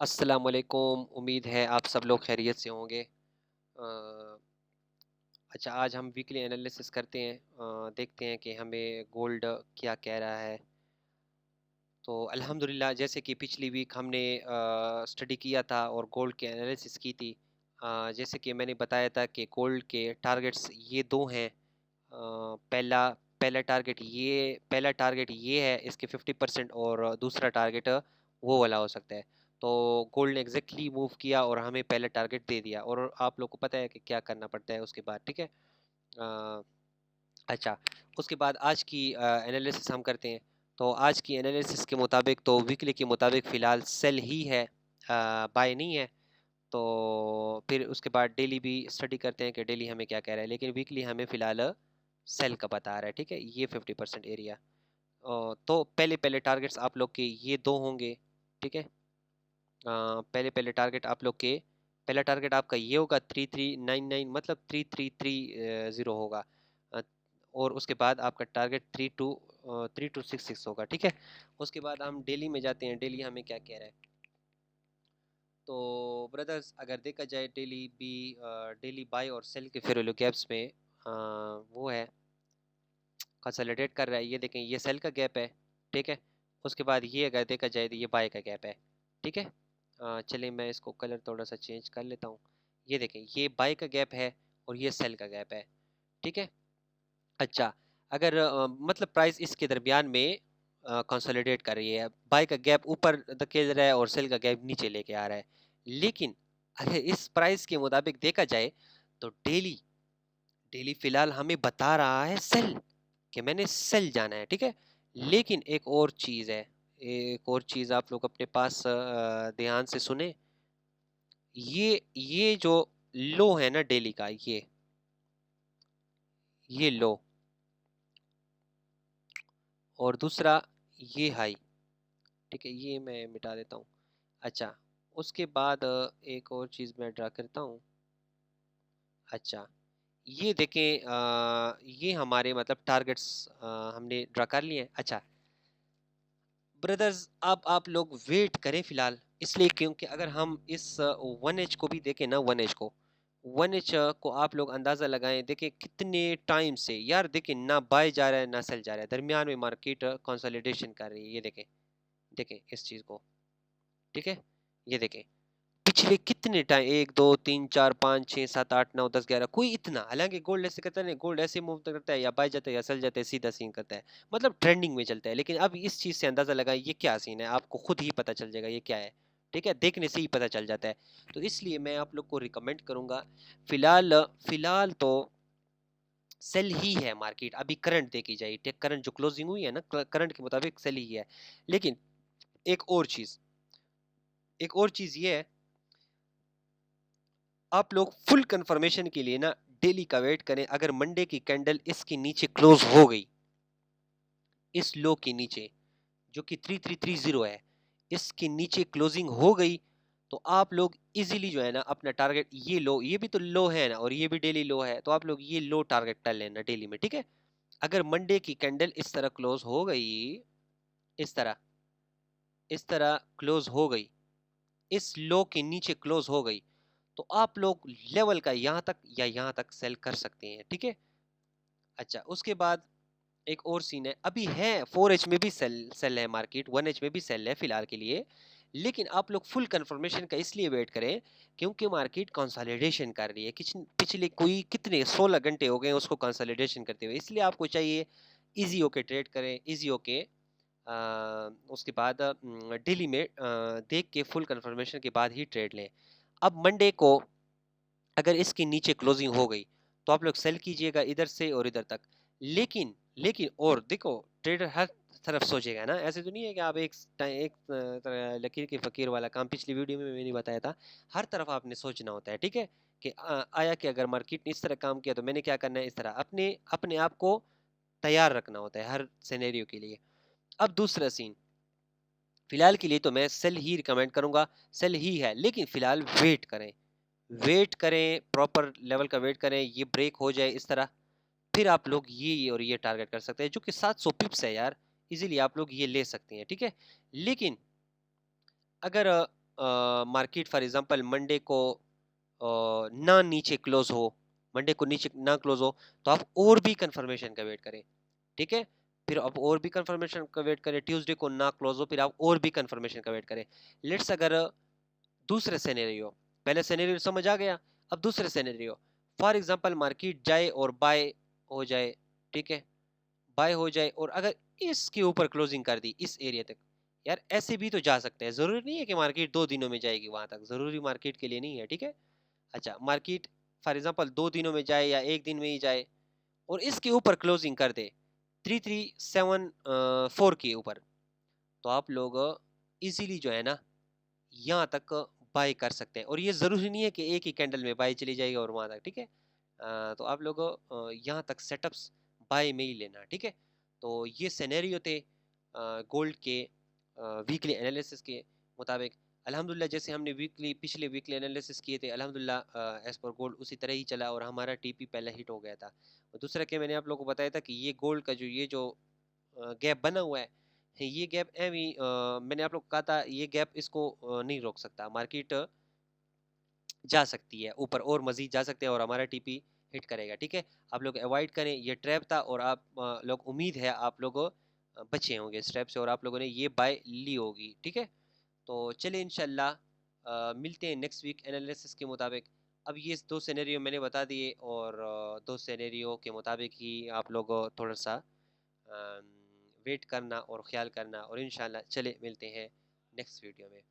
अस्सलामुअलैकुम। उम्मीद है आप सब लोग खैरियत से होंगे। अच्छा, आज हम वीकली एनालिसिस करते हैं। देखते हैं कि हमें गोल्ड क्या कह रहा है। तो अल्हम्दुलिल्लाह, जैसे कि पिछली वीक हमने स्टडी किया था और गोल्ड की एनालिसिस की थी। जैसे कि मैंने बताया था कि गोल्ड के टारगेट्स ये दो हैं। पहला पहला टारगेट ये है इसके 50%, और दूसरा टारगेट वो वाला हो सकता है। तो गोल्ड ने एग्जैक्टली मूव किया और हमें पहला टारगेट दे दिया, और आप लोग को पता है कि क्या करना पड़ता है उसके बाद। ठीक है। अ, अच्छा, उसके बाद आज की एनालिसिस हम करते हैं। तो आज की एनालिसिस के मुताबिक, तो वीकली के मुताबिक फ़िलहाल सेल ही है, बाय नहीं है। तो फिर उसके बाद डेली भी स्टडी करते हैं कि डेली हमें क्या कह रहा है, लेकिन वीकली हमें फ़िलहाल सेल का बता रहा है। ठीक है, ये 50% एरिया। तो पहले पहले टारगेट्स आप लोग के ये दो होंगे। ठीक है। पहले पहले टारगेट आप लोग के, पहला टारगेट आपका ये होगा 3399, मतलब 3330 होगा। अ, और उसके बाद आपका टारगेट 3266 होगा। ठीक है। उसके बाद हम डेली में जाते हैं, डेली हमें क्या कह रहा है। तो ब्रदर्स, अगर देखा जाए डेली बाय और सेल के फेरोलो गैप्स में, वो है, कंसोलिडेट कर रहा है। ये देखें, ये सेल का गैप है। ठीक है। उसके बाद ये अगर देखा जाए तो ये बाय का गैप है। ठीक है। चलिए मैं इसको कलर थोड़ा सा चेंज कर लेता हूँ। ये देखें, ये बाय का गैप है और ये सेल का गैप है। ठीक है। अच्छा, अगर मतलब प्राइस इसके दरमियान में कंसोलिडेट कर रही है, बाय का गैप ऊपर धकेल रहा है और सेल का गैप नीचे लेके आ रहा है। लेकिन अगर इस प्राइस के मुताबिक देखा जाए तो डेली डेली फिलहाल हमें बता रहा है सेल, कि मैंने सेल जाना है। ठीक है। लेकिन एक और चीज आप लोग अपने पास ध्यान से सुने। ये जो लो है ना डेली का, ये लो, और दूसरा ये हाई। ठीक है, ये मैं मिटा देता हूँ। अच्छा, उसके बाद एक और चीज मैं ड्रा करता हूँ। अच्छा, ये देखें, ये हमारे मतलब टारगेट्स हमने ड्रा कर लिए हैं। अच्छा ब्रदर्स, अब आप लोग वेट करें फिलहाल, इसलिए क्योंकि अगर हम इस 1H को भी देखें ना, 1H को, 1H को आप लोग अंदाजा लगाएं, देखें कितने टाइम से यार, देखें ना बाय जा रहा है ना सेल जा रहा है, दरमियान में मार्केट कंसोलिडेशन कर रही है। ये देखें, देखें इस चीज को। ठीक है। ये देखें पिछले कितने टाइम, 1 2 3 4 5 6 7 8 9 10 11, कोई इतना, हालांकि गोल्ड ऐसे करता है नहीं, गोल्ड ऐसे मूव करता है, या बाय जाता है या सेल जाता है, सीधा सीन करता है, मतलब ट्रेंडिंग में चलता है। लेकिन अब इस चीज से अंदाजा लगाए ये क्या सीन है, आपको खुद ही पता चल जाएगा ये क्या है। ठीक है, देखने से ही पता चल जाता है। तो इसलिए मैं आप लोग को रिकमेंड करूंगा, फिलहाल फिलहाल तो सेल ही है मार्केट। अभी करंट देखी जाए, करंट जो क्लोजिंग हुई है ना, करंट के मुताबिक सेल ही है। लेकिन एक और चीज एक और चीज ये है, आप लोग फुल कंफर्मेशन के लिए ना डेली का वेट करें। अगर मंडे की कैंडल इसके नीचे क्लोज हो गई, इस लो के नीचे जो कि 3330 है, इसके नीचे क्लोजिंग हो गई, तो आप लोग इजीली जो है ना अपना टारगेट, ये लो, ये भी तो लो है ना, और ये भी डेली लो है, तो आप लोग ये लो टारगेट कर लेना डेली में। ठीक है। अगर मंडे की कैंडल इस तरह क्लोज हो गई, इस तरह इस तरह क्लोज हो गई, इस लो के नीचे क्लोज हो गई, तो आप लोग लेवल का यहां तक या यहां तक सेल कर सकते हैं। ठीक है। अच्छा, उसके बाद एक और सीन है, अभी है 4H में भी सेल सेल है मार्केट, 1H में भी सेल है फिलहाल के लिए। लेकिन आप लोग फुल कंफर्मेशन का इसलिए वेट करें क्योंकि मार्केट कंसोलिडेशन कर रही है। पिछले कोई कितने 16 घंटे हो गए उसको कंसोलिडेशन करते हुए, इसलिए आपको चाहिए इजी होके ट्रेड करें, इजी होके उसके बाद डेली में देख के फुल कंफर्मेशन के बाद ही ट्रेड लें। अब मंडे को अगर इसके नीचे क्लोजिंग हो गई तो आप लोग सेल कीजिएगा इधर से और इधर तक। लेकिन लेकिन और देखो, ट्रेडर हर तरफ सोचेगा ना, ऐसे तो नहीं है कि आप लकीर के फकीर वाला काम पिछली वीडियो में मैंने बताया था। हर तरफ आपने सोचना होता है। ठीक है। कि आया कि अगर मार्केट ने इस तरह काम किया तो मैंने क्या करना है, इस तरह अपने अपने आप को तैयार रखना होता है हर सिनेरियो के लिए। अब दूसरा सीन, फिलहाल के लिए तो मैं सेल ही रिकमेंड करूंगा, सेल ही है, लेकिन फिलहाल वेट करें, प्रॉपर लेवल का वेट करें, ये ब्रेक हो जाए इस तरह, फिर आप लोग ये और ये टारगेट कर सकते हैं, जो कि 700 पिप्स है यार, इजीली आप लोग ये ले सकते हैं। ठीक है। लेकिन अगर मार्केट फॉर एग्जांपल मंडे को ना नीचे क्लोज हो, मंडे को नीचे ना क्लोज हो, तो आप और भी कंफर्मेशन का वेट करें, ठीक है। फिर आप और भी कंफर्मेशन का वेट करें, ट्यूसडे को ना क्लोज हो, फिर आप और भी कंफर्मेशन का वेट करें। लेट्स अगर दूसरे सिनेरियो, पहले सिनेरियो समझ आ गया, अब दूसरे सिनेरियो, फॉर एग्जांपल मार्केट जाए और बाय हो जाए, ठीक है, बाय हो जाए और अगर इसके ऊपर क्लोजिंग कर दी इस एरिया तक, यार ऐसे भी तो जा सकते हैं, जरूरी नहीं है कि मार्केट 2 दिनों में जाएगी वहां तक, जरूरी मार्केट के लिए नहीं है, ठीक है। अच्छा, मार्केट फॉर एग्जांपल 2 दिनों में जाए या एक दिन में ही जाए और इसके ऊपर क्लोजिंग कर दे 3374 के ऊपर, तो आप लोग इजीली जो है ना यहाँ तक बाय कर सकते हैं, और ये जरूरी नहीं है कि एक ही कैंडल में बाय चली जाएगी और वहां तक, ठीक है। तो आप लोग यहाँ तक सेटअप्स बाय में ही लेना, ठीक है। तो ये सिनेरियो थे गोल्ड के वीकली एनालिसिस के मुताबिक। अल्हम्दुलिल्लाह जैसे हमने पिछले वीकली एनालिसिस किए थे, अल्हम्दुलिल्लाह एज पर गोल्ड उसी तरह ही चला और हमारा टीपी पहले हिट हो गया था। और दूसरा क्या, मैंने आप लोगों को बताया था कि ये गोल्ड का जो गैप बना हुआ है, ये गैप मैंने आप लोग को कहा था ये गैप इसको नहीं रोक सकता, मार्केट जा सकती है ऊपर और मजीद जा सकते हैं और हमारा टीपी हिट करेगा, ठीक है। आप लोग अवॉइड करें, ये ट्रैप था और आप लोग उम्मीद है आप लोग बचे होंगे इस ट्रैप से और आप लोगों ने ये बाय ली होगी, ठीक है। तो चलिए इंशाल्लाह मिलते हैं नेक्स्ट वीक एनालिसिस के मुताबिक। अब ये दो सिनेरियो मैंने बता दिए और दो सिनेरियो के मुताबिक ही आप लोग थोड़ा सा वेट करना और ख्याल करना, और इंशाल्लाह चले मिलते हैं नेक्स्ट वीडियो में।